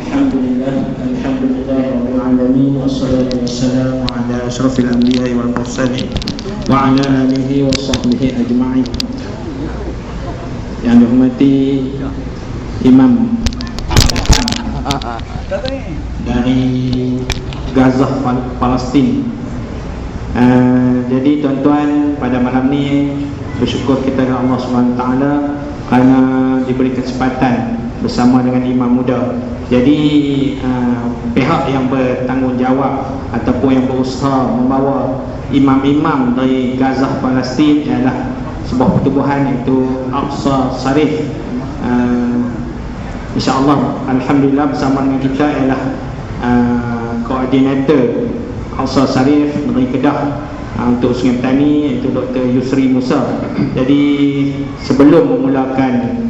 Alhamdulillah Rabbil Alamin. Wassalatu wassalamu ala ashrafil anbiya'i wal mursalin wa ala alihi wa sahbihi ajma'in. Yang dihormati Imam dari Gaza, Palestin. Jadi tuan-tuan, pada malam ni bersyukur kita kepada Allah SWT kerana diberi kesempatan bersama dengan imam muda. Jadi pihak yang bertanggungjawab ataupun yang berusaha membawa imam-imam dari Gaza, Palestin ialah sebuah pertubuhan iaitu Aqsa Sharif. InsyaAllah, Alhamdulillah, bersama dengan kita ialah koordinator Aqsa Sharif Negeri Kedah untuk Sungai Petani, iaitu Dr. Yusri Musa. Jadi sebelum memulakan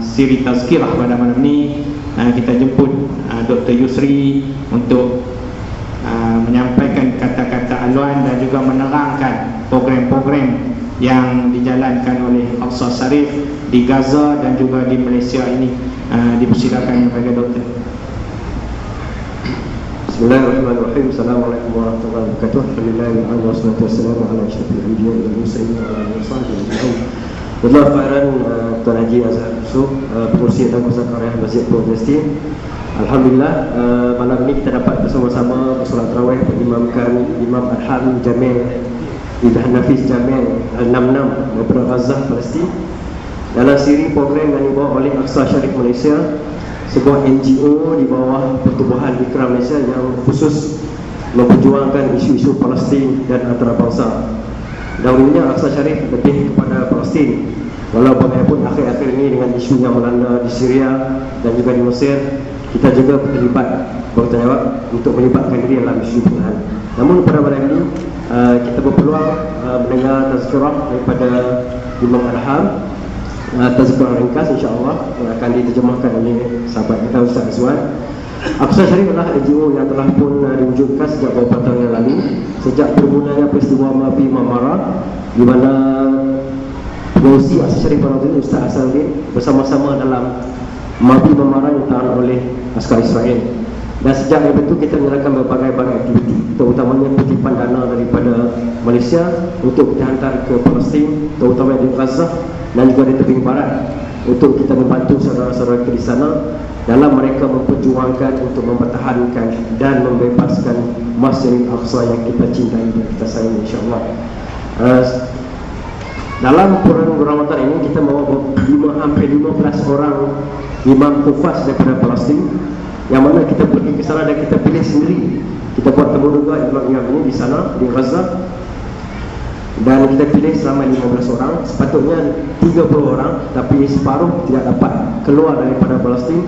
siri tazkirah pada malam ni, kita jemput Dr. Yusri untuk menyampaikan kata-kata aluan dan juga menerangkan program-program yang dijalankan oleh Aqsa Sharif di Gaza dan juga di Malaysia ini. Dipersilakan kepada doktor. Bismillahirrahmanirrahim. Assalamualaikum warahmatullahi wabarakatuh. Alhamdulillah wassalatu wassalamu ala asyrafil anbiya'i wal mursalin wa ala alihi wasallam. Jazakallahu khairan Tuan Haji Azhar Yusuf, pengurusi Tangguh Karya Masjid Palestin. Alhamdulillah, malam ini kita dapat bersama-sama bersolat tarawih berimamkan Imam Al-Ham Jamil Ibn Hafiz Jamil Al-66 daripada Gaza, Palestin, dalam siri program yang dibawa oleh Aqsa Sharif Malaysia, sebuah NGO di bawah Pertubuhan Ikram Malaysia yang khusus memperjuangkan isu-isu Palestin dan antarabangsa. Dahulunya Aqsa Sharif lebih kepada Palestin, walau bagaimanapun akhir-akhir ini dengan isu yang melanda di Syria dan juga di Mesir, kita juga terlibat bertanggungjawab untuk melibatkan diri dalam isu pertahanan. Namun pada malam ini kita berpeluang mendengar tazkirah daripada Imam Al-Ham, tazkirah ringkas insya-Allah yang akan diterjemahkan oleh sahabat kita Ustaz Azwan. Aqsa Sharif adalah NGO yang telah pun diwujudkan sejak beberapa tahun yang lalu, sejak bermulanya peristiwa Mapi Marmara, di mana pengurusi Aqsa Sharif Palestin Ustaz Asaluddin bersama-sama dalam Mapi Marmara yang ditahan oleh askar Israel. Dan sejak itu kita menjalankan berbagai-bagai aktiviti, terutamanya kutipan dana daripada Malaysia untuk kita hantar ke Palestin, terutama di Gaza dan juga di tepi barat, untuk kita membantu saudara-saudara kita di sana dalam mereka memperjuangkan untuk mempertahankan dan membebaskan Masjid Al-Aqsa yang kita cintai dan kita sayangi, insya-Allah. Dalam program Ramadan ini kita membawa hampir 15 orang imam hufaz daripada Palestin, yang mana kita pergi ke sana dan kita pilih sendiri. Kita buat temu juga imam-imam ini di sana di Gaza, dan kita pilih selama 15 orang. Sepatutnya 30 orang, tapi separuh tidak dapat keluar daripada Palestin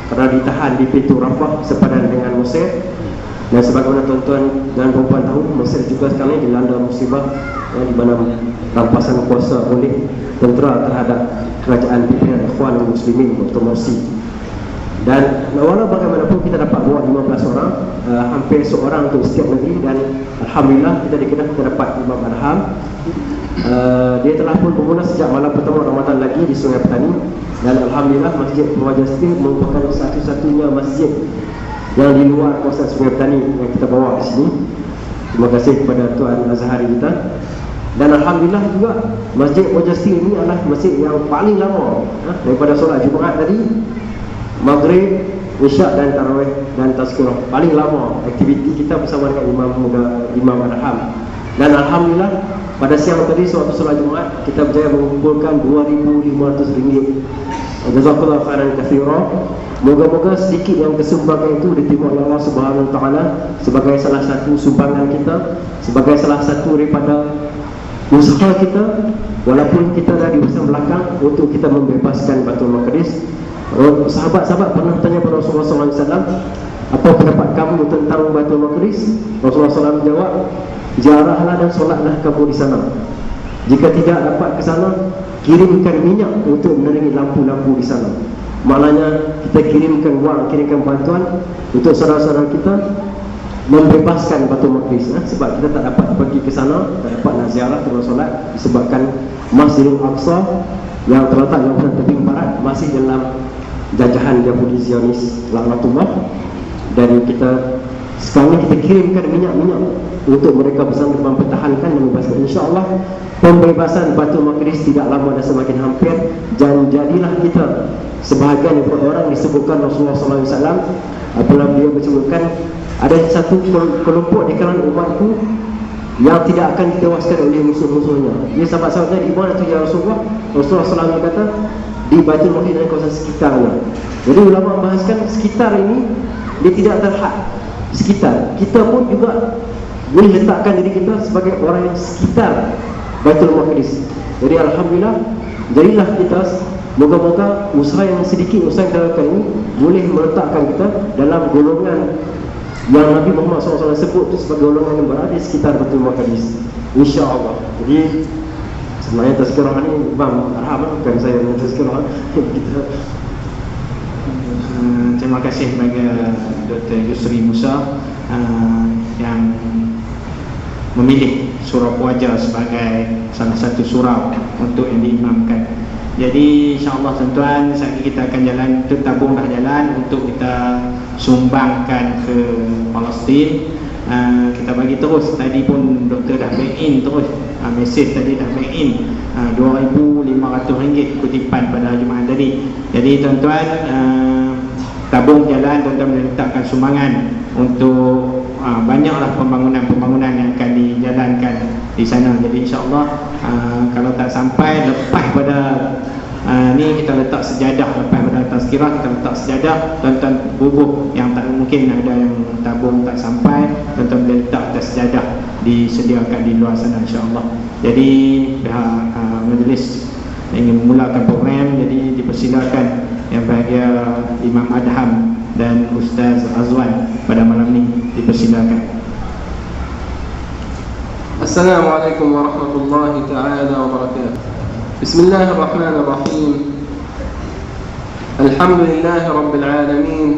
kerana ditahan di pintu Rafah sepadan dengan Mesir. Dan sebagaimana tuan-tuan dan puan-puan tahu, Mesir juga sekarang ini dilanda musibah di mana rampasan kuasa oleh tentera terhadap kerajaan pimpinan Ikhwan Muslimin Dr. Morsi. Dan walau bagaimanapun kita dapat bawa 15 orang, hampir seorang untuk setiap negeri. Dan Alhamdulillah kita di Kedah kita dapat Imam Al-Ham. Dia telah pun bermula sejak malam pertama Ramadan lagi di Sungai Petani. Dan Alhamdulillah Masjid Majestic merupakan satu-satunya masjid yang di luar kawasan Sungai Petani yang kita bawa di sini. Terima kasih kepada Tuan Azhari kita. Dan Alhamdulillah juga Masjid Majestic ini adalah masjid yang paling lama daripada solat Jumaat tadi, Maghrib, Isyak dan Tarawih dan Tazkirah. Paling lama aktiviti kita bersama dengan Imam Muda Imam Al-Ham. Dan Alhamdulillah pada siang tadi sewaktu solat Jumaat kita berjaya mengumpulkan RM2,500. Jazakallahu khairan katsira. Moga-moga sedikit yang kesumbangan itu diterima oleh Allah Subhanahu Wa Taala sebagai salah satu sumbangan kita, sebagai salah satu daripada usaha kita, walaupun kita dah di usaha belakang untuk kita membebaskan Baitul Maqdis. Sahabat-sahabat pernah tanya pada Rasulullah SAW, apa pendapat kamu tentang Baitul Maqdis? Rasulullah SAW jawab, ziarahlah dan solatlah kamu di sana. Jika tidak dapat ke sana, kirimkan minyak untuk menerangi lampu-lampu di sana. Maknanya kita kirimkan wang, kirimkan bantuan untuk saudara-saudara kita membebaskan Baitul Maqdis, sebab kita tak dapat pergi ke sana, tak dapat nak ziarah terus solat disebabkan Masjidil Aqsa yang terletak di kawasan tepi barat masih dalam jajahan Yahudi Zionis laknatullah. Dan kita sekarang kita kirimkan minyak-minyak untuk mereka bersama mempertahankan dan membebaskan. InsyaAllah pembebasan Baitul Maqdis tidak lama dan semakin hampir. Dan jadilah kita sebahagian daripada orang disebutkan Rasulullah SAW apabila beliau menyebutkan ada satu kelompok di kalangan umatku yang tidak akan ditewaskan oleh musuh-musuhnya. Dia sahabat-sahabatnya di mana tu ya Rasulullah? Rasulullah SAW kata di Baitul Maqdis dan kawasan sekitarnya. Jadi ulama membahaskan sekitar ini dia tidak terhad. Sekitar kita pun juga boleh letakkan diri kita sebagai orang yang sekitar Baitul Maqdis. Jadi alhamdulillah, jadilah kita, moga-moga usaha yang sedikit, usaha yang kita lakukan ini boleh meletakkan kita dalam golongan yang Nabi Muhammad SAW sebut itu sebagai golongan yang berada di sekitar Baitul Maqdis, insya-Allah. Jadi sebenarnya tazkirah ini Bang Arham, bukan saya yang tazkirah kita. Terima kasih kepada Dr. Yusri Musa yang memilih surah Puaja sebagai salah satu surah untuk yang diimamkan. Jadi insya-Allah tuan-tuan, saat ini kita akan jalan, tabung dah jalan untuk kita sumbangkan ke Palestin. Kita bagi terus, tadi pun doktor dah back in terus, mesej tadi dah back in RM2,500 kutipan pada Jumaat tadi. Jadi tuan-tuan, tabung jalan, tuan-tuan boleh letakkan sumbangan untuk banyaklah pembangunan-pembangunan yang akan dijalankan di sana. Jadi insya-Allah kalau tak sampai lepas pada ni kita letak sejadah, lepas pada tazkirah kita letak sejadah, tuan-tuan bubuh yang tak mungkin ada yang tabung tak sampai, tuan-tuan boleh letak atas sejadah disediakan di luar sana insya-Allah. Jadi pihak majlis ingin memulakan program, jadi dipersilakan yang bahagia Imam Adham dan Ustaz Azwan pada malam ni, dipersilakan. Assalamualaikum warahmatullahi taala wabarakatuh. Bismillahirrahmanirrahim. Alhamdulillahi rabbil alamin.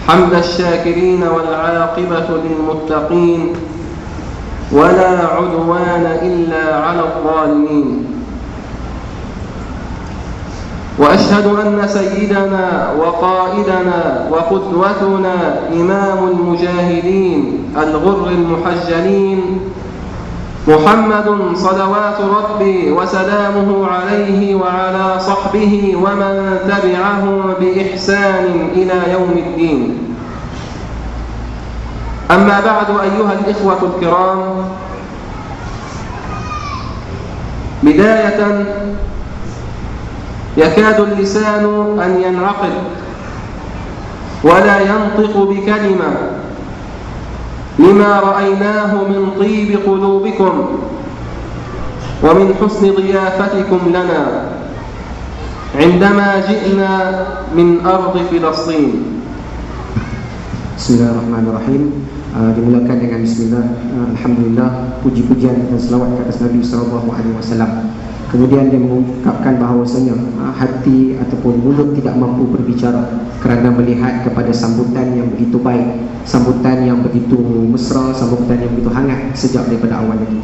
حمد الشاكرين والعاقبة للمتقين ولا عدوان إلا على الظالمين وأشهد أن سيدنا وقائدنا وقدوتنا إمام المجاهدين الغر المحجلين محمد صلوات ربي وسلامه عليه وعلى صحبه ومن تبعه بإحسان إلى يوم الدين. أما بعد أيها الإخوة الكرام، بداية يكاد اللسان أن ينعقد ولا ينطق بكلمة لما رأيناه من طيب قلوبكم ومن حسن ضيافتكم لنا عندما جئنا من أرض فلسطين. Bismillahirrahmanirrahim. Dimulakan dengan bismillah, alhamdulillah, puji-pujian dan selawat ke atas Nabi SAW. Kemudian dia mengungkapkan bahawasanya hati ataupun mulut tidak mampu berbicara kerana melihat kepada sambutan yang begitu baik, sambutan yang begitu mesra, sambutan yang begitu hangat sejak daripada awal lagi.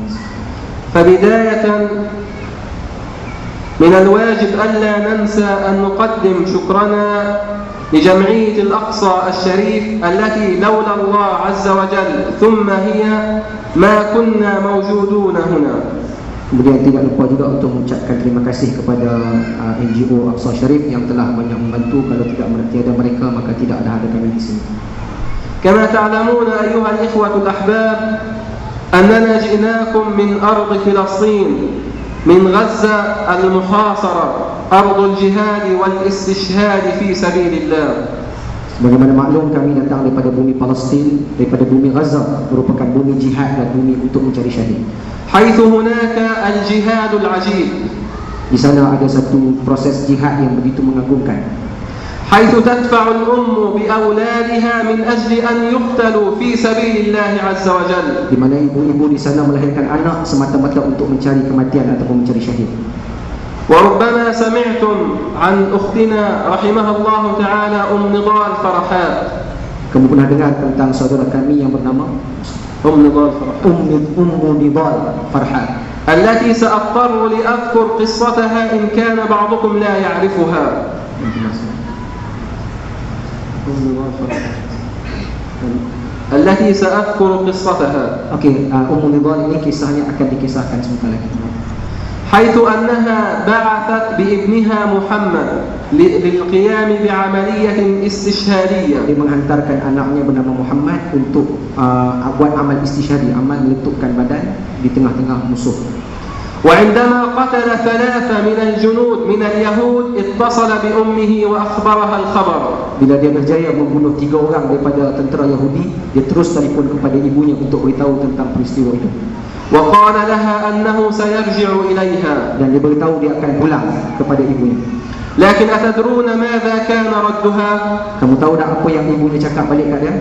فبداية من الواجب ألا ننسى أن نقدم شكرنا لجمعية الأقصى الشريف التي لولا الله عز وجل ثم هي ما كنا موجودون هنا. Kemudian tidak lupa juga untuk mengucapkan terima kasih kepada NGO Aqsa Sharif yang telah banyak membantu. Kalau tidak tiada mereka maka tidak ada kami di sini. كما تعلمون أيها الإخوة الأحباب أننا جئناكم من أرض فلسطين من غزة المحاصرة أرض الجهاد والاستشهاد في سبيل الله. Bagaimana maklum, kami datang daripada bumi Palestin, daripada bumi Gaza, merupakan bumi jihad dan bumi untuk mencari syahid. حيث هناك الجهاد العجيب. Di sana ada satu proses jihad yang begitu mengagumkan. حيث تدفع الأم بأولادها من أجل أن يقتلوا في سبيل الله عز وجل. Di mana ibu-ibu di sana melahirkan anak semata-mata untuk mencari kematian ataupun mencari syahid. وربما سمعتم عن أختنا رحمها الله تعالى نضال فرحات. Kamu pernah dengar tentang saudara kami yang bernama نضال فرحات Nidal Farhat, التي سأضطر لأذكر قصتها إن كان بعضكم لا يعرفها. التي سأذكر قصتها. Okey, Ummu Nidal ini kisahnya akan dikisahkan sebentar lagi. حيث أنها بعثت بابنها محمد للقيام بعملية استشهادية. Dia menghantarkan anaknya bernama Muhammad untuk buat amal istishhadi, amal meletupkan badan di tengah-tengah musuh. وعندما قتل 3 من الجنود من اليهود اتصل بأمه وأخبرها الخبر. Bila dia berjaya membunuh 3 orang daripada tentera Yahudi, dia terus telefon kepada ibunya untuk beritahu tentang peristiwa itu. وقال لها أنه سيرجع إليها. Dan dia beritahu dia akan pulang kepada ibunya. لكن أتدرون ماذا كان ردها؟ Kamu tahu tak apa yang ibunya cakap balik kat dia?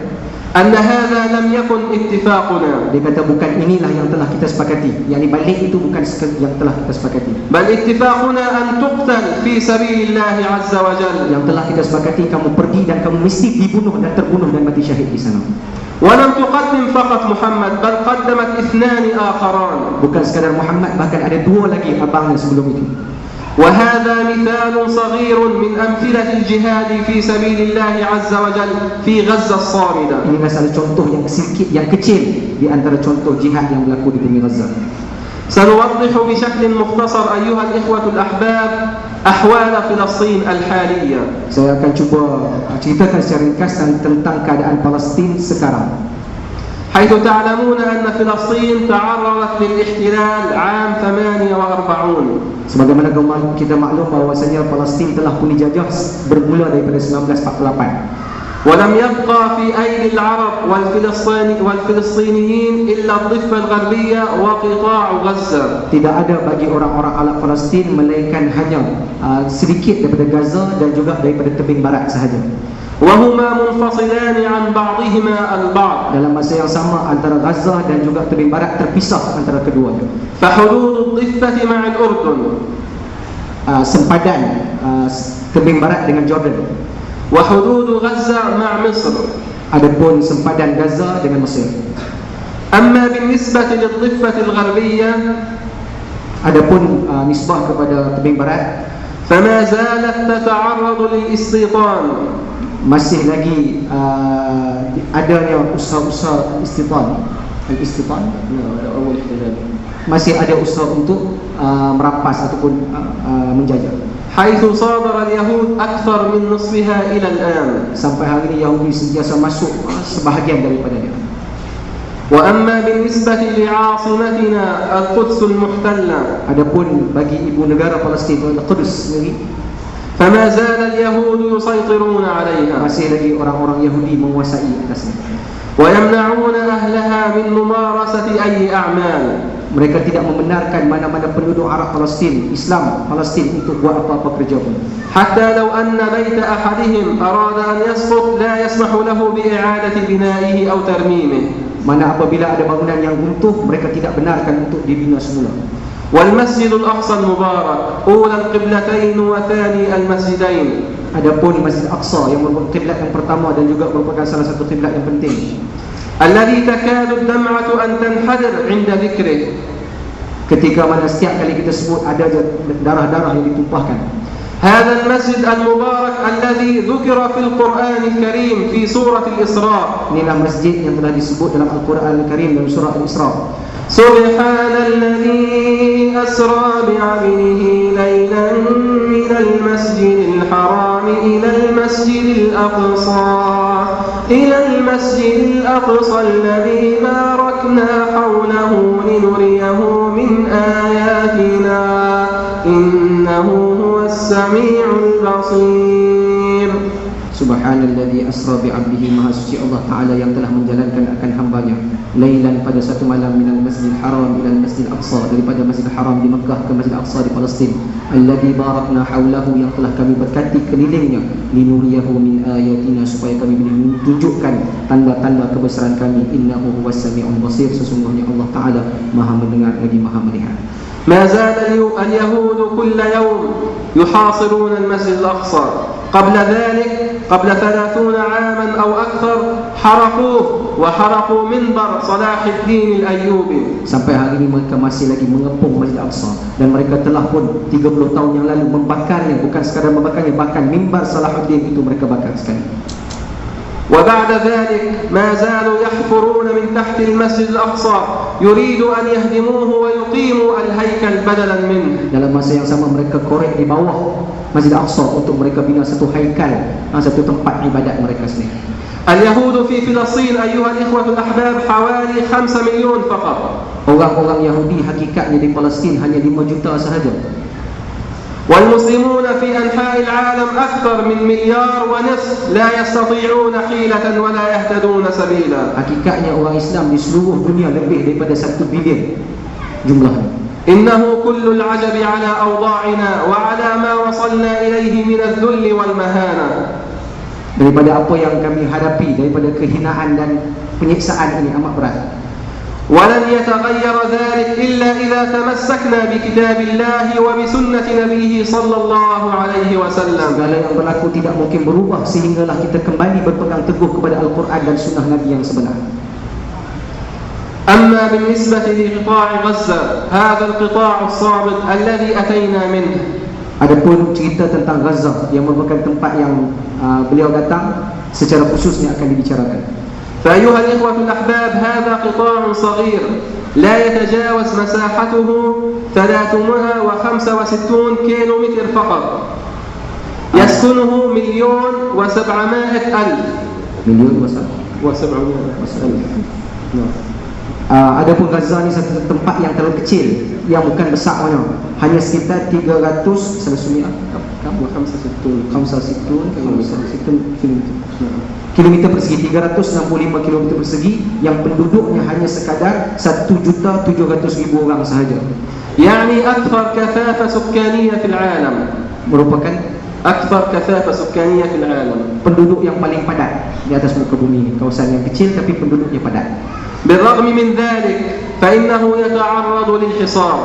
أن هذا لم يكن اتفاقنا. Dia kata bukan inilah yang telah kita sepakati. Yang balik itu bukan yang telah kita sepakati. بل اتفاقنا أن تقتل في سبيل الله عز وجل. Yang telah kita sepakati kamu pergi dan kamu mesti dibunuh dan terbunuh dan mati syahid di sana. ولم تقدم فقط محمد بل قدمت 2 آخران. Bukan sekadar Muhammad, bahkan ada 2 lagi abangnya sebelum itu. وهذا مثال صغير من أمثلة الجهاد في سبيل الله عز وجل في غزة الصامدة. Ini salah contoh yang sedikit, yang kecil di antara contoh jihad yang berlaku di bumi Gaza. سنوضح بشكل مختصر أيها الإخوة الأحباب أحوال فلسطين الحالية. Saya akan cuba ceritakan secara ringkas tentang keadaan Palestin sekarang. حيث تعلمون أن فلسطين تعرضت للاحتلال عام 48. Sebagaimana kita maklum bahawasanya Palestin telah pun dijajah bermula daripada 1948. ولم يبقى في أيدي العرب والفلسطينيين إلا الضفة الغربية وقطاع غزة. Tidak ada bagi orang-orang Arab Palestin melainkan hanya sedikit daripada Gaza dan juga daripada tebing barat sahaja. وهما منفصلان عن بعضهما البعض. Dalam masa yang sama antara Gaza dan juga tebing barat terpisah antara keduanya. فحدود الضفة مع الأردن. Sempadan tebing barat dengan Jordan. وحدود غزة مع مصر. Adapun sempadan Gaza dengan Mesir. أما بالنسبة للضفة الغربية adapun nisbah kepada tebing barat, فما زالت تتعرض للاستيطان. masih lagi adanya usaha-usaha istitan. Masih ada usaha untuk merampas ataupun menjajah. حيث صادر اليهود أكثر من نصفها إلى الآن. Sampai hari ini Yahudi sentiasa masuk sebahagian daripadanya. وأما بالنسبة لعاصمتنا القدس المحتلة. Adapun bagi ibu negara Palestin Al-Quds sendiri, فما زال اليهود يسيطرون عليها. masih lagi orang-orang Yahudi menguasai atasnya. ويمنعون أهلها من ممارسة أي أعمال. Mereka tidak membenarkan mana-mana penduduk Arab Palestin, Islam Palestin untuk buat apa-apa kerja pun. حتى لو أن بيت أحدهم أراد أن يسقط لا يسمح له بإعادة بنائه أو ترميمه. Mana apabila ada bangunan yang runtuh, mereka tidak benarkan untuk dibina semula. والمسجد الأقصى المبارك أولى القبلتين وثاني المسجدين. Adapun Masjid Aqsa yang merupakan kiblat yang pertama dan juga merupakan salah satu kiblat yang penting, الذي تكاد الدمعة أن تنحدر عند ذكره. ketika mana setiap kali kita sebut ada darah-darah yang ditumpahkan. هذا المسجد المبارك الذي ذكر في القرآن الكريم في سورة الإسراء. Inilah masjid yang telah disebut dalam Al-Quran Al-Karim dalam surah Al-Isra. سبحان الذي أسرى بعبده ليلا من المسجد الحرام إلى المسجد الأقصى الذي باركنا حوله لنريه من آياتنا إنه هو السميع البصير. Subhanalladzi asra bi'abdihi, maha suci Allah Ta'ala yang telah menjalankan akan hambanya lailan pada satu malam minal masjidil haram ila masjidil aqsa, daripada masjidil haram di Mekah ke masjidil aqsa di Palestin, alladzi barakna haulahu, yang telah kami berkati kelilingnya, linuriyahu min ayatina, supaya kami menunjukkan tanda-tanda kebesaran kami, innahu huwas sami'ul basir, sesungguhnya Allah Ta'ala maha mendengar lagi maha melihat. ما زال اليهود كل يوم يحاصرون المسجد الأقصى. قبل ذلك قبل 30 عاما أو أكثر حرقوه وحرقوا منبر صلاح الدين الأيوبي. Sampai hari ini mereka masih lagi mengepung Masjid Al-Aqsa, dan mereka telah pun 30 tahun yang lalu membakarnya. Bukan sekadar membakarnya, bahkan mimbar Salahuddin itu mereka bakar sekali. وبعد ذلك ما زالوا يحفرون من تحت المسجد الأقصى يريد أن يهدموه ويقيموا الهيكل بدلا منه. Dalam masa yang sama mereka korek di bawah Masjid Al-Aqsa untuk mereka bina satu haikal, satu tempat ibadat mereka sendiri. اليهود في فلسطين أيها الإخوة الأحباب حوالي 5 مليون فقط. Orang-orang Yahudi hakikatnya di Palestin hanya 5 juta sahaja. والمسلمون في أنحاء العالم أكثر من 1.5 مليار لا يستطيعون حيلة ولا يهتدون سبيلا. Hakikatnya orang Islam di seluruh dunia lebih daripada 1 bilion jumlahnya. إنه كل العجب على أوضاعنا وعلى ما وصلنا إليه من الذل والمهانة. Daripada apa yang kami hadapi, daripada kehinaan dan penyiksaan ini amat berat. ولن يتغير ذلك إلا إذا تمسكنا بكتاب الله وبسنة نبيه صلى الله عليه وسلم. Segala yang berlaku tidak mungkin berubah sehinggalah kita kembali berpegang teguh kepada Al-Quran dan sunnah Nabi yang sebenar. أما بالنسبة لقطاع غزة هذا القطاع الصامت الذي أتينا منه. Adapun cerita tentang Gaza yang merupakan tempat yang beliau datang, secara khususnya akan dibicarakan. فأيها الإخوة الأحباب هذا قطاع صغير لا يتجاوز مساحته 365 كيلومتر فقط يسكنه 1,700,000. Adapun Gaza ni satu tempat yang terlalu kecil, yang bukan besar mana, hanya sekitar 300 kilometer persegi, 365 kilometer persegi, yang penduduknya hanya sekadar 1.700.000 orang sahaja. يعني أكثر كثافة سكانية في العالم. Merupakan أكثر كثافة سكانية في العالم. Penduduk yang paling padat di atas muka bumi ini. Kawasan yang kecil tapi penduduknya padat. بالرغم من ذلك فإنه يتعرض للحصار.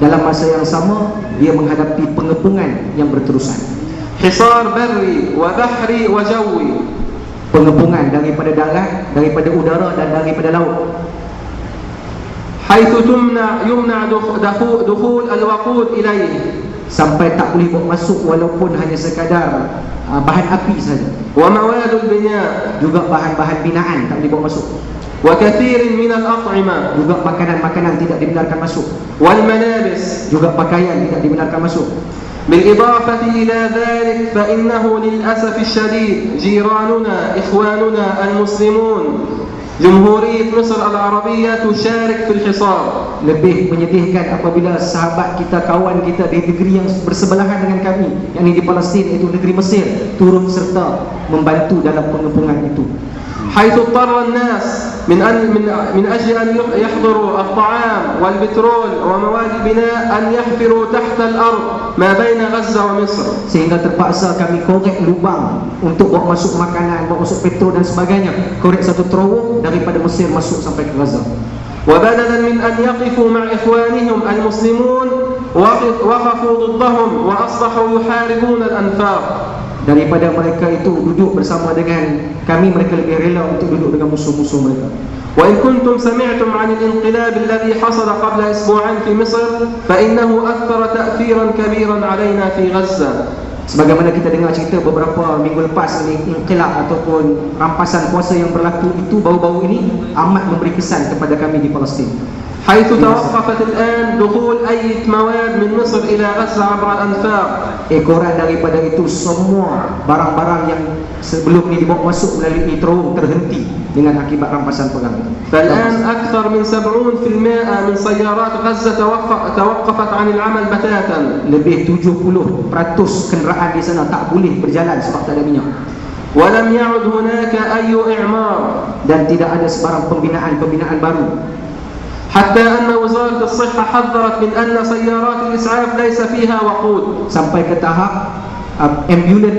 Dalam masa yang sama dia menghadapi pengepungan yang berterusan. حصار بري وبحري وجوي. Pengepungan daripada darat, daripada udara dan daripada laut. حيث يمنع دخول الوقود إليه. Sampai tak boleh bawa masuk walaupun hanya sekadar bahan api saja. ومواد البناء. Juga bahan-bahan binaan tak boleh bawa masuk. وكثير من الأطعمة. Juga makanan-makanan tidak dibenarkan masuk. والملابس. Juga pakaian tidak dibenarkan masuk. بالإضافة إلى ذلك فإنه للأسف الشديد جيراننا إخواننا المسلمون جمهورية مصر العربية تشارك في الحصار. Lebih menyedihkan apabila sahabat kita, kawan kita di negeri yang bersebelahan dengan kami, yakni di Palestin, iaitu negeri Mesir, turut serta membantu dalam pengepungan itu. حيث اضطر الناس من أجل أن يحضروا الطعام والبترول ومواد البناء أن يحفروا تحت الأرض ما بين غزة ومصر. Sehingga terpaksa kami korek lubang untuk bawa masuk makanan, bawa masuk petrol dan sebagainya. Korek satu terowong daripada Mesir masuk sampai ke Gaza. وبدلا من أن يقفوا مع إخوانهم المسلمون وقفوا ضدهم وأصبحوا يحاربون الأنفاق. Daripada mereka itu duduk bersama dengan kami, mereka lebih rela untuk duduk dengan musuh-musuh mereka. وإن كنتم سمعتم عن الانقلاب الذي حصل قبل أسبوعين في مصر فإنه أثر تأثيرا كبيرا علينا في غزة. Sebagaimana kita dengar cerita beberapa minggu lepas ini, inqilab ataupun rampasan kuasa yang berlaku itu baru-baru ini amat memberi kesan kepada kami di Palestin. حيث توقفت الآن دخول أي مواد من مصر إلى غزة عبر الأنفاق. Ekoran daripada itu semua barang-barang yang sebelum ini dibawa masuk melalui terowong terhenti dengan akibat rampasan perang. فالآن أكثر من 70% من سيارات غزة توقفت عن العمل بتاتا. Lebih 70% kenderaan di sana tak boleh berjalan sebab tak ada minyak. ولم يعد هناك أي إعمار. Dan tidak ada sebarang pembinaan baru. حتى أن وزارة الصحة حذرت من أن سيارات الإسعاف ليس فيها وقود. Sampai ke tahap ambulan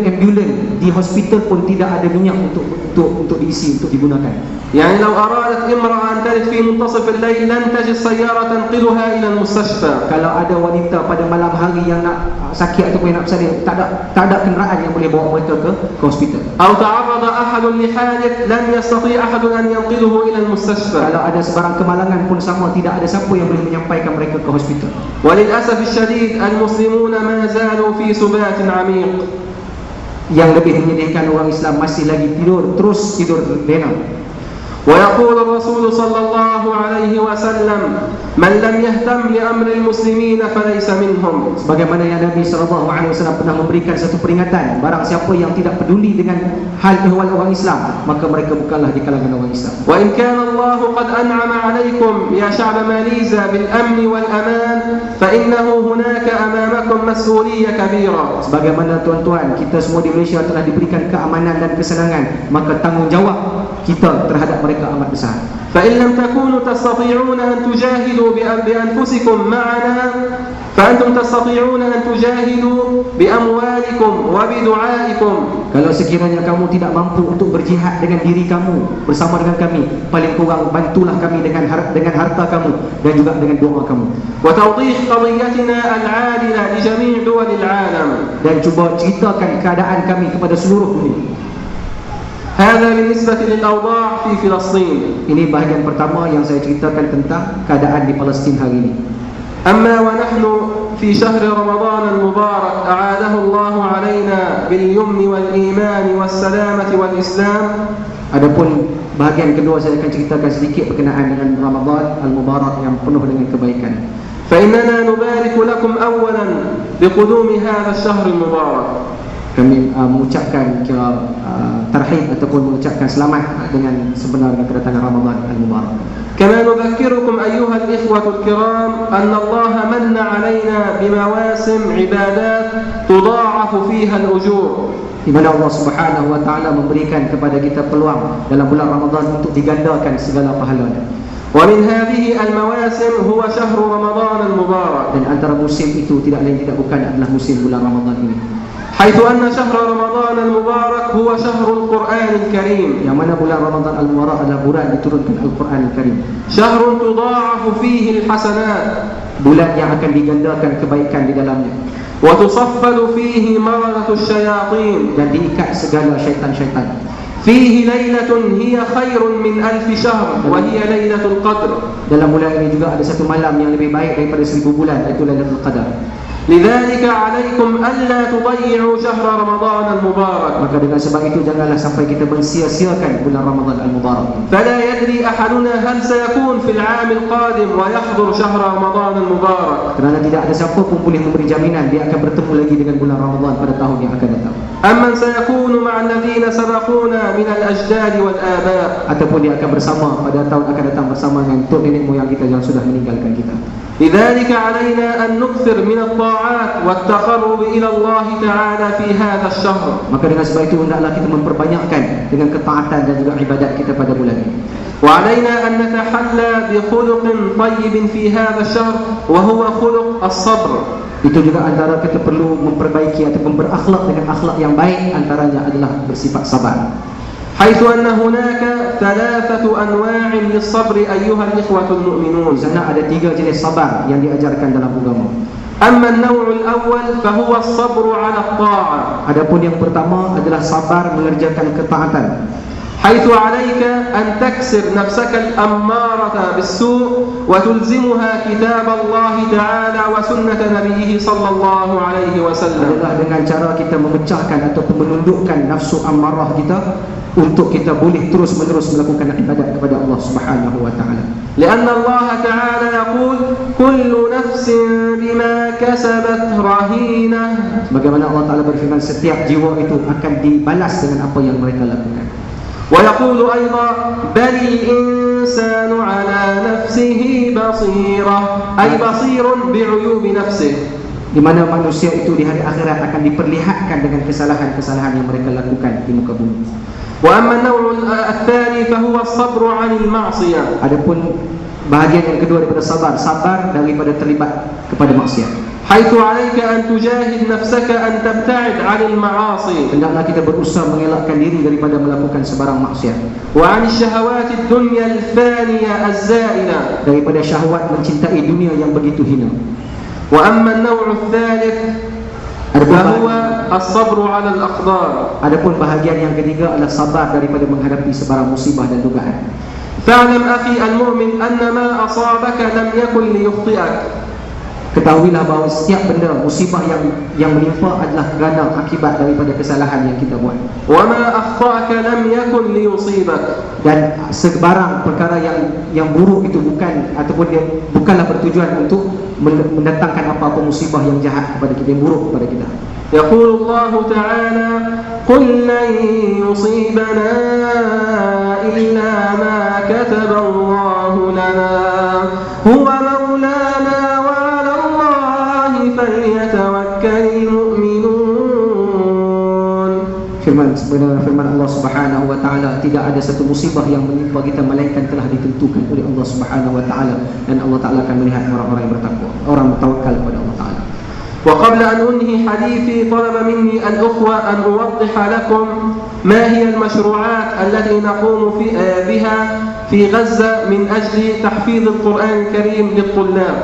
di hospital pun tidak ada minyak untuk diisi, untuk digunakan. يعني لو أرادت امرأة أن تلد في منتصف الليل لن تجد سيارة تنقلها إلى المستشفى. Kalau ada wanita pada malam hari yang nak sakit ataupun yang nak bersalin, tak ada kenderaan yang boleh bawa mereka ke hospital. أو تعرض أحد لحادث لن يستطيع أحد أن ينقله إلى المستشفى. Kalau ada sebarang kemalangan pun sama, tidak ada siapa yang boleh menyampaikan mereka ke hospital. وللأسف الشديد المسلمون ما زالوا في سبات عميق. Yang lebih menyedihkan, orang Islam masih lagi terus tidur lena. ويقول الرسول صلى الله عليه وسلم من لم يهتم لأمر المسلمين فليس منهم. Sebagaimana yang Nabi SAW pernah memberikan satu peringatan, barang siapa yang tidak peduli dengan hal ehwal orang Islam, maka mereka bukanlah di kalangan orang Islam. وإن كان الله قد أنعم عليكم يا شعب ماليزا بالأمن والأمان فإنه هناك أمامكم مسؤولية كبيرة. Sebagaimana tuan-tuan, kita semua di Malaysia telah diberikan keamanan dan kesenangan, maka tanggungjawab kita terhadap mereka amat besar. فإن لم تكونوا تستطيعون أن تجاهدوا بأنفسكم معنا فأنتم تستطيعون أن تجاهدوا بأموالكم وبدعائكم. Kalau sekiranya kamu tidak mampu untuk berjihad dengan diri kamu bersama dengan kami, paling kurang bantulah kami dengan harta kamu dan juga dengan doa kamu. وتوضيح قضيتنا العادلة لجميع دول العالم. Dan cuba ceritakan keadaan kami kepada seluruh dunia. هذا بالنسبة للأوضاع في فلسطين. Ini bahagian pertama yang saya ceritakan tentang keadaan di Palestin hari ini. أما ونحن في شهر رمضان المبارك أعاده الله علينا باليمن والإيمان والسلامة والإسلام. Adapun bahagian kedua, saya akan ceritakan sedikit berkenaan dengan Ramadan al-Mubarak yang penuh dengan kebaikan. فإننا نبارك لكم أولا بقدوم هذا الشهر المبارك. Kami mengucapkan tarhib ataupun mengucapkan selamat dengan sebenarnya kedatangan Ramadan al-Mubarak. كما نذكركم أيها الإخوة الكرام أن الله من علينا بمواسم عبادات تضاعف فيها الأجور. Di mana Allah Subhanahu wa taala memberikan kepada kita peluang dalam bulan Ramadan untuk digandakan segala pahalanya. ومن هذه المواسم هو شهر رمضان المبارك. Dan antara musim itu tidak lain tidak bukan adalah musim bulan Ramadan ini. حيث أن شهر رمضان المبارك هو شهر القرآن الكريم. Yang mana bulan Ramadan al-Mubarak adalah bulan diturunkan Al-Quran Al-Karim. شهر تضاعف فيه الحسنات. Bulan yang akan digandakan kebaikan di dalamnya. وتصفد فيه مردة الشياطين. Dan diikat segala syaitan-syaitan. فيه ليلة هي خير من 1000 شهر وهي ليلة القدر. Dalam bulan ini juga ada satu malam yang lebih baik daripada 1000 bulan, iaitu Lailatul Qadar. لذلك عليكم ألا تضيعوا شهر رمضان المبارك. Maka dengan sebab itu janganlah sampai kita mensia-siakan bulan Ramadan al-Mubarak. فلا يدري أحدنا هل سيكون في العام القادم ويحضر شهر رمضان المبارك. Kerana tidak ada siapa pun boleh memberi jaminan dia akan bertemu lagi dengan bulan Ramadan pada tahun yang akan datang. أمن سيكون مع الذين سبقونا من الأجداد والآباء. Ataupun dia akan bersama pada tahun akan datang bersama dengan tok nenek moyang kita yang sudah meninggalkan kita. لذلك علينا أن نكثر من الطاعات والتقرب إلى الله تعالى في هذا الشهر. Maka dengan sebab itu hendaklah kita memperbanyakkan dengan ketaatan dan juga ibadat kita pada bulan ini. وعلينا أن نتحلى بخلق طيب في هذا الشهر وهو خلق الصبر. Itu juga antara kita perlu memperbaiki ataupun berakhlak dengan akhlak yang baik, antaranya adalah bersifat sabar. حيث أن هناك 3 أنواع للصبر أيها الإخوة المؤمنون. Di sana ada 3 jenis sabar yang diajarkan dalam agama. أما النوع الأول فهو الصبر على الطاعة. Adapun yang pertama adalah sabar mengerjakan ketaatan. حيث عليك أن تكسر نفسك الأمارة بالسوء وتلزمها كتاب الله تعالى وسنة نبيه صلى الله عليه وسلم. Adalah dengan cara kita memecahkan ataupun menundukkan nafsu amarah kita untuk kita boleh terus-menerus melakukan ibadat kepada Allah Subhanahu wa taala. لأن الله تعالى يقول كل نفس بما كسبت رهينة. Bagaimana Allah Taala berfirman, setiap jiwa itu akan dibalas dengan apa yang mereka lakukan. ويقول أيضا بل الإنسان على نفسه بصيرة أي بصير بعيوب نفسه. Di mana manusia itu di hari akhirat akan diperlihatkan dengan kesalahan-kesalahan yang mereka lakukan di muka bumi. وأما النوع الثاني فهو الصبر عن المعصية. Adapun bahagian yang kedua daripada sabar, sabar daripada terlibat kepada maksiat. حيث عليك أن تجاهد نفسك أن تبتعد عن المعاصي Hendaklah kita berusaha mengelakkan diri daripada melakukan sebarang maksiat, وعن الشهوات الدنيا الفانية الزائلة. daripada syahwat mencintai dunia yang begitu hina. وأما النوع الثالث فهو الصبر على الأقدار. Adapun bahagian yang ketiga adalah sabar daripada menghadapi sebarang musibah dan dugaan. فاعلم أخي المؤمن أن ما أصابك لم يكن ليخطئك. Ketahuilah bahawa setiap benda musibah yang menimpa adalah kerana akibat daripada kesalahan yang kita buat. وما أخطأك لم يكن ليصيبك. Dan sebarang perkara yang buruk itu bukanlah bertujuan untuk mendatangkan apa-apa musibah yang jahat kepada kita, yang buruk kepada kita. يقول الله تعالى: قل لن يصيبنا إلا ما كتب الله لنا هو مولانا وعلى الله فليتوكل المؤمنون. Firman Allah Subhanahu wa taala, tidak ada satu musibah yang menimpa kita melainkan telah ditentukan oleh Allah Subhanahu wa taala, dan Allah taala akan melihat orang-orang yang bertakwa, orang bertawakal kepada Allah taala. وقبل أن أنهي حديثي طلب مني الأخوة أن أوضح لكم ما هي المشروعات التي نقوم بها في غزة من أجل تحفيظ القرآن الكريم للطلاب.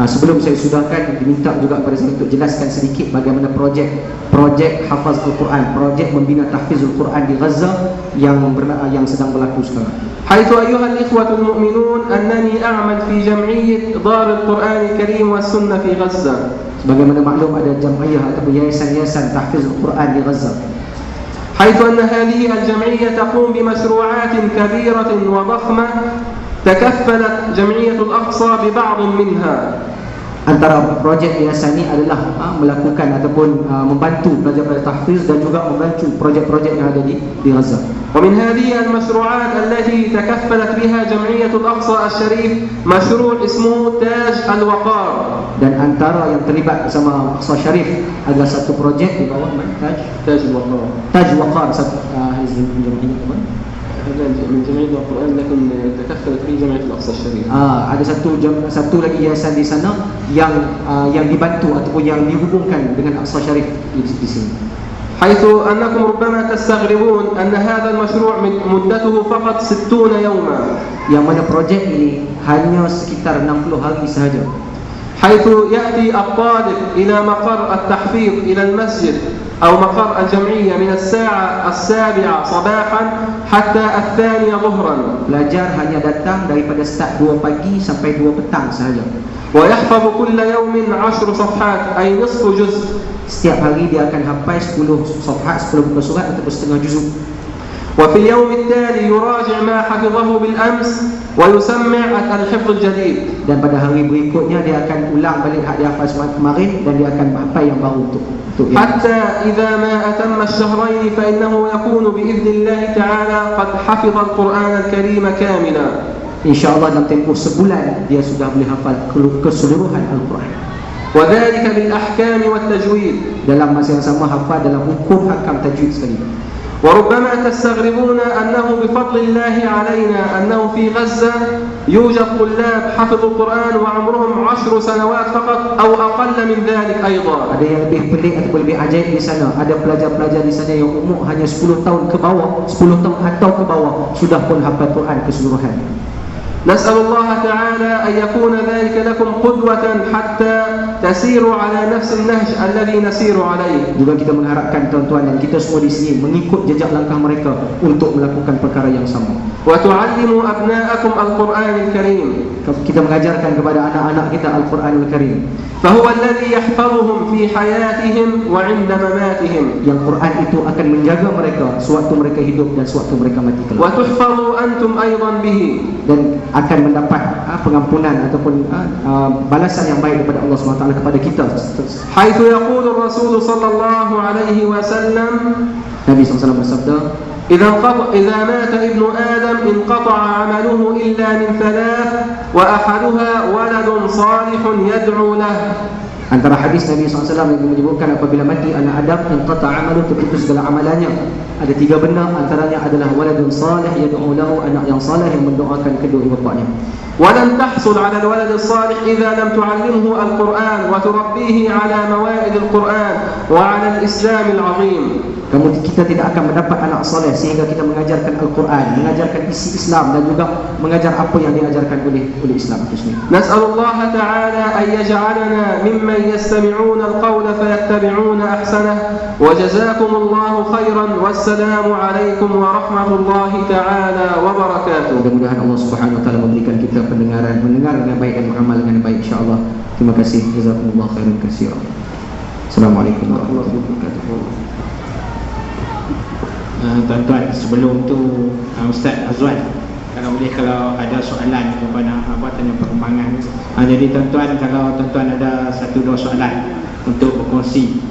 Sebelum saya sudahkan, diminta juga kepada saya untuk jelaskan sedikit bagaimana projek hafaz Al-Quran, projek membina tahfizul Quran di Gaza yang sedang berlaku sekarang. حيث أيها الإخوة المؤمنون أنني أعمل في جمعية دار القرآن الكريم والسنة في غزة. Sebagaimana maklum, ada jamiah atau yayasan-yayasan tahfizul Quran di Gaza. حيث أن هذه الجمعية تقوم بمشروعات كبيرة وضخمة تكفلت جمعية الأقصى ببعض منها. Antara projek yayasan ini adalah melakukan ataupun membantu pelajar-pelajar tahfiz dan juga membantu projek-projek yang ada di Gaza. ومن هذه المشروعات التي تكفلت بها جمعية الأقصى الشريف مشروع اسمه تاج الوقار. Dan antara yang terlibat bersama Aqsa Sharif adalah satu projek di bawah تاج الوقار. Taj Waqar, satu jamiah من جمعية القرآن لكن تكفلت به جمعية الأقصى الشريف. Ada satu lagi yayasan di sana yang dibantu ataupun yang dihubungkan dengan Aqsa Sharif di sini. حيث أنكم ربما تستغربون أن هذا المشروع مدته فقط 60 يوما. Yang mana projek ini hanya sekitar 60 hari sahaja. حيث يأتي الطالب إلى مقر التحفيظ إلى المسجد أو مقر الجمعية من الساعة 7 صباحا حتى 2 ظهرا. Pelajar hanya datang daripada start 2 pagi sampai 2 petang sahaja. ويحفظ كل يوم 10 صفحات أي نصف جزء. Setiap hari dia akan hafal 10 safhat, 10 buku surat ataupun setengah juzuk. وفي اليوم التالي يراجع ما حفظه بالأمس ويسمع الحفظ الجديد. Dan pada hari berikutnya dia akan ulang balik hak dia hafal semalam kemarin dan dia akan hafal yang baru untuk dia. حتى إذا ما أتم الشهرين فإنه يكون بإذن الله تعالى قد حفظ القرآن الكريم كاملا. InsyaAllah dalam tempoh sebulan dia sudah boleh hafal keseluruhan Al-Quran. وذلك بالأحكام والتجويد. Dalam masa yang sama hafal dalam hukum hakam tajwid sekali. وربما تستغربون أنه بفضل الله علينا أنه في غزة يوجد طلاب حفظوا القرآن وعمرهم 10 سنوات فقط أو أقل من ذلك أيضا. Ada yang lebih pelik atau lebih ajaib di sana. Ada pelajar-pelajar di sana yang umur hanya 10 tahun ke bawah, 10 tahun atau ke bawah sudah pun hafal Quran keseluruhan. نسأل الله تعالى أن يكون ذلك لكم قدوة حتى تسيروا على نفس النهج الذي نسير عليه. Juga kita mengharapkan tuan-tuan dan kita semua di sini mengikut jejak langkah mereka untuk melakukan perkara yang sama. وتعلموا أبناءكم القرآن الكريم. Kita mengajarkan kepada anak-anak kita Al-Quranul Karim. فهو الذي يحفظهم في حياتهم وعند مماتهم. Yang Quran itu akan menjaga mereka sewaktu mereka hidup dan sewaktu mereka mati kelak. وتحفظوا أنتم أيضا به. Dan akan mendapat pengampunan ataupun balasan yang baik daripada Allah SWT kepada kita. حيث يقول الرسول صلى الله عليه وسلم. Nabi SAW bersabda, إذا مات ابن آدم انقطع عمله إلا من 3 وأحدها ولد صالح يدعو له. Antara hadis Nabi SAW yang menyebutkan apabila mati anak Adam, inqata amalu, terputus segala amalannya. ada 3 benda, antaranya adalah waladun salih yad'u lahu, anak yang saleh yang mendoakan kedua ibu bapanya. ولن تحصل على الولد الصالح إذا لم تعلمه القرآن وتربيه على موائد القرآن وعلى الإسلام العظيم. Kita tidak akan mendapat anak soleh sehingga kita mengajarkan Al-Quran, mengajarkan isi Islam dan juga mengajar apa yang diajarkan oleh Islam itu sendiri. نسأل الله تعالى أن يجعلنا ممن يستمعون القول فيتبعون أحسنه وجزاكم الله خيرا والسلام عليكم ورحمة الله تعالى وبركاته. Mudah-mudahan Allah Subhanahu wa taala memberikan kita mendengar dengan baik dan beramal dengan baik insyaallah. Terima kasih. Jazakumullah khairan katsiran. Assalamualaikum warahmatullahi wabarakatuh. Tuan-tuan, sebelum tu Ustaz Azwan, kalau ada soalan kepada tanya perkembangan. Jadi tuan-tuan, kalau tuan-tuan ada 1-2 soalan untuk berkongsi,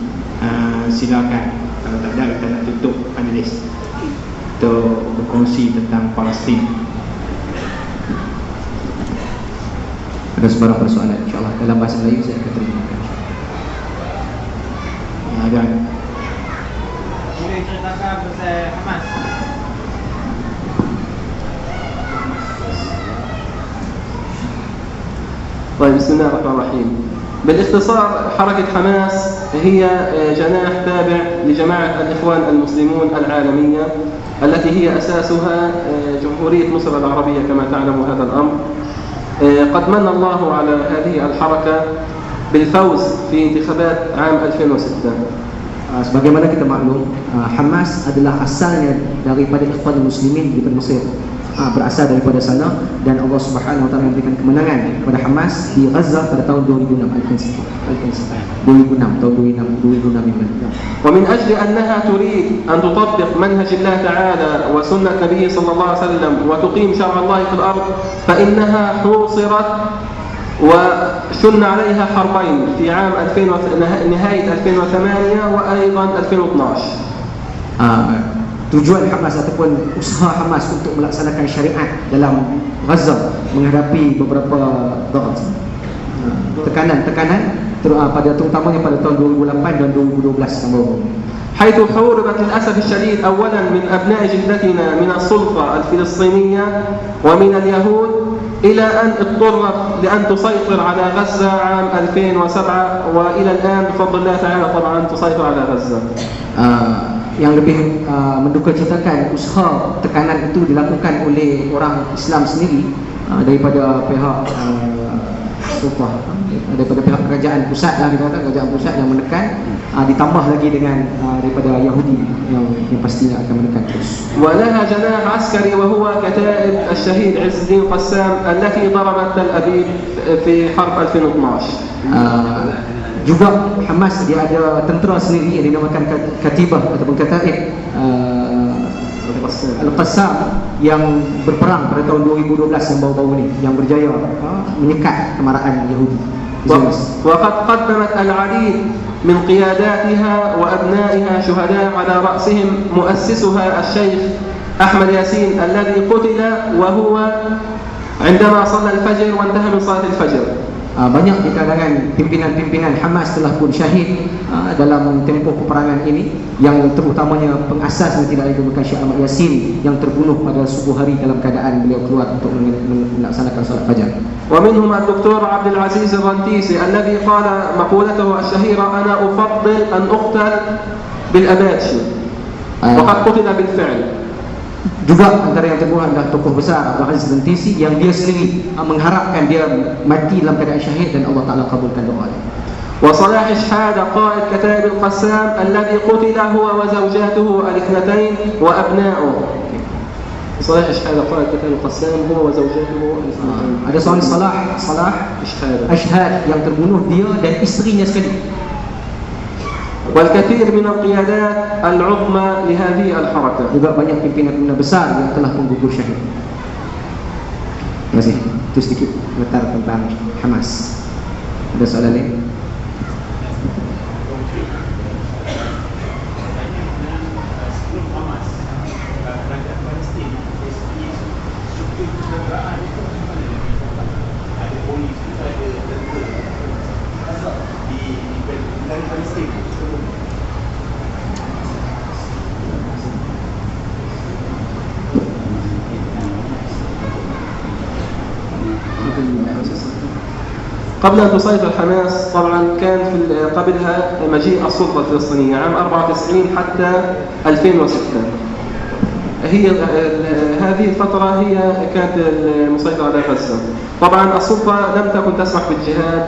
silakan. Kalau tak ada, kita nak tutup panelis untuk berkongsi tentang Palestin. Ada sebarang persoalan insyaAllah dalam bahasa Melayu saya akan terjemahkan. Ada. Boleh ceritakan pasal Hamas? طيب بسم الله الرحمن الرحيم. بالاختصار حركة حماس هي جناح تابع لجماعة الإخوان المسلمون العالمية التي هي أساسها جمهورية مصر العربية كما تعلم هذا الأمر. قد من الله على هذه الحركة بالفوز في انتخابات عام 2006. Sebagaimana kita maklum, Hamas adalah asalnya daripada Ikhwan Muslimin di Mesir, berasal daripada sana, dan Allah Subhanahu wa taala memberikan kemenangan kepada Hamas di Gaza pada tahun 2006 yang lalu. ومن أجل أنها تريد أن تطبق منهج الله تعالى وسنة نبيه صلى الله عليه وسلم وتقيم شرع الله في الأرض فإنها حوصرت وشن عليها حربين في عام نهاية 2008 وأيضا 2012. Tujuan Hamas ataupun usaha Hamas untuk melaksanakan syariat dalam Gaza menghadapi beberapa tekanan pada terutamanya pada tahun 2008 dan 2012 yang baru. حيث حوربت للأسف الشديد أولا من أبناء جلدتنا من السلطة الفلسطينية ومن اليهود إلى أن اضطرت لأن تسيطر على غزة عام 2007 وإلى الآن بفضل الله تعالى طبعا تسيطر على غزة. Yang lebih mendukacitakan usaha tekanan itu dilakukan oleh orang Islam sendiri daripada pihak sultah, daripada pihak kerajaan pusat lah, kita kata kerajaan pusat yang menekan, ditambah lagi dengan daripada Yahudi yang pastinya akan menekan terus. ولها جناح عسكري وهو كتائب الشهيد عز الدين قسام التي ضربت تل أبيب في حرب 2012. Juga Hamas dia ada tentera sendiri yang dinamakan Katibah ataupun Kataib Al-Qassam yang berperang pada tahun 2012 yang baru-baru ni, yang berjaya menyekat kemarahan Yahudi. وقد قدمت العديد من قياداتها وأبنائها شهداء على رأسهم مؤسسها الشيخ أحمد ياسين الذي قتل وهو عندما صلى الفجر وانتهى من صلاة الفجر. Banyak di kalangan pimpinan-pimpinan Hamas telah pun syahid dalam tempoh peperangan ini, yang terutamanya pengasasnya tidak lain bukan Syekh Ahmad Yasin yang terbunuh pada subuh hari dalam keadaan beliau keluar untuk melaksanakan salat fajar. ومنهم الدكتور عبد العزيز الرنتيسي الذي قال مقولته الشهيرة أنا أفضل أن أقتل بالأباتشي وقد قتل بالفعل. Juga antara yang terbunuh adalah tokoh besar Abdul Aziz Rantisi yang dia sendiri mengharapkan dia mati dalam keadaan syahid dan Allah Ta'ala kabulkan doanya. وصلاح شحادة قائد كتائب القسام الذي قتل هو وزوجاته الاثنتين وأبناؤه. صلاح شحادة قائد كتائب القسام هو وزوجاته الاثنتين. Ada seorang Salah Ashhad yang terbunuh, dia dan isterinya sekali. والكثير من القيادات العظمى لهذه الحركة. Juga banyak pimpinan besar yang telah menggugur syahid. Terima kasih. Itu sedikit latar tentang Hamas. Ada soalan lain? قبل أن تسيطر حماس طبعا كان قبلها مجيء السلطة الفلسطينية عام 94 حتى 2006. هذه الفترة هي كانت المسيطرة على غزة. طبعا السلطة لم تكن تسمح بالجهاد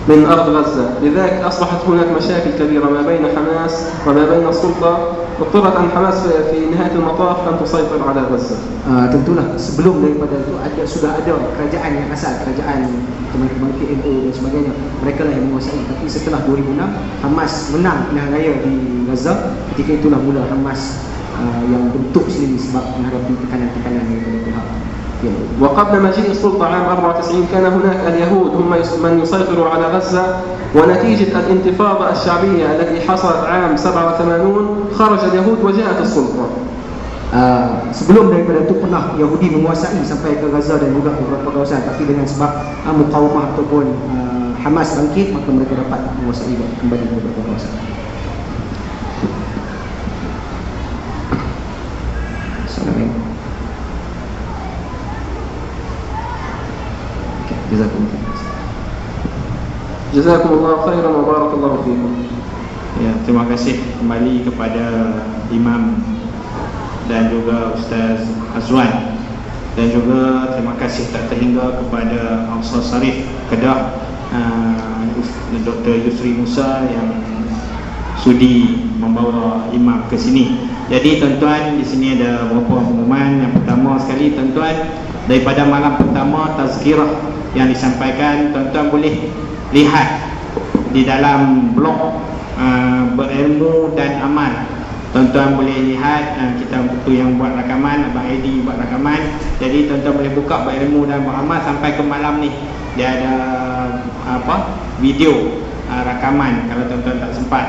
من أرض غزة، لذلك أصبحت هناك مشاكل كبيرة ما بين حماس وما بين السلطة. اضطرت أن حماس في نهاية المطاف أن تسيطر على غزة. Tentulah sebelum daripada itu sudah ada kerajaan yang asal, kerajaan teman-teman PLO dan sebagainya, mereka lah yang menguasai. Tapi setelah 2006 Hamas menang pilihan raya di Gaza, ketika itulah mula Hamas yang bentuk sendiri sebab menghadapi tekanan-tekanan daripada pihak PLO. وقبل مجيء السلطة عام 94 كان هناك اليهود هم من يسيطروا على غزة، ونتيجة الانتفاضة الشعبية التي حصلت عام 87 خرج اليهود وجاءت السلطة. Sebelum daripada itu pernah Yahudi menguasai sampai ke Gaza dan juga beberapa kawasan, tapi dengan sebab mukawamah ataupun Hamas bangkit, maka mereka dapat menguasai kembali beberapa kawasan. Assalamualaikum. Jazakumullah khairan wa barakallahu fiikum. Ya, terima kasih kembali kepada Imam dan juga Ustaz Azwan, dan juga terima kasih tak terhingga kepada Al-Sar Sarif Kedah, Dr. Yusri Musa yang sudi membawa imam ke sini. Jadi tuan-tuan, di sini ada beberapa pengumuman. Yang pertama sekali tuan-tuan, daripada malam pertama tazkirah yang disampaikan, tuan-tuan boleh lihat di dalam blog Berilmu dan Amal. Tuan-tuan boleh lihat kita tu yang buat rakaman, Abang Edi buat rakaman. Jadi tuan-tuan boleh buka Berilmu dan Beramal sampai ke malam ni. Dia ada video rakaman kalau tuan-tuan tak sempat.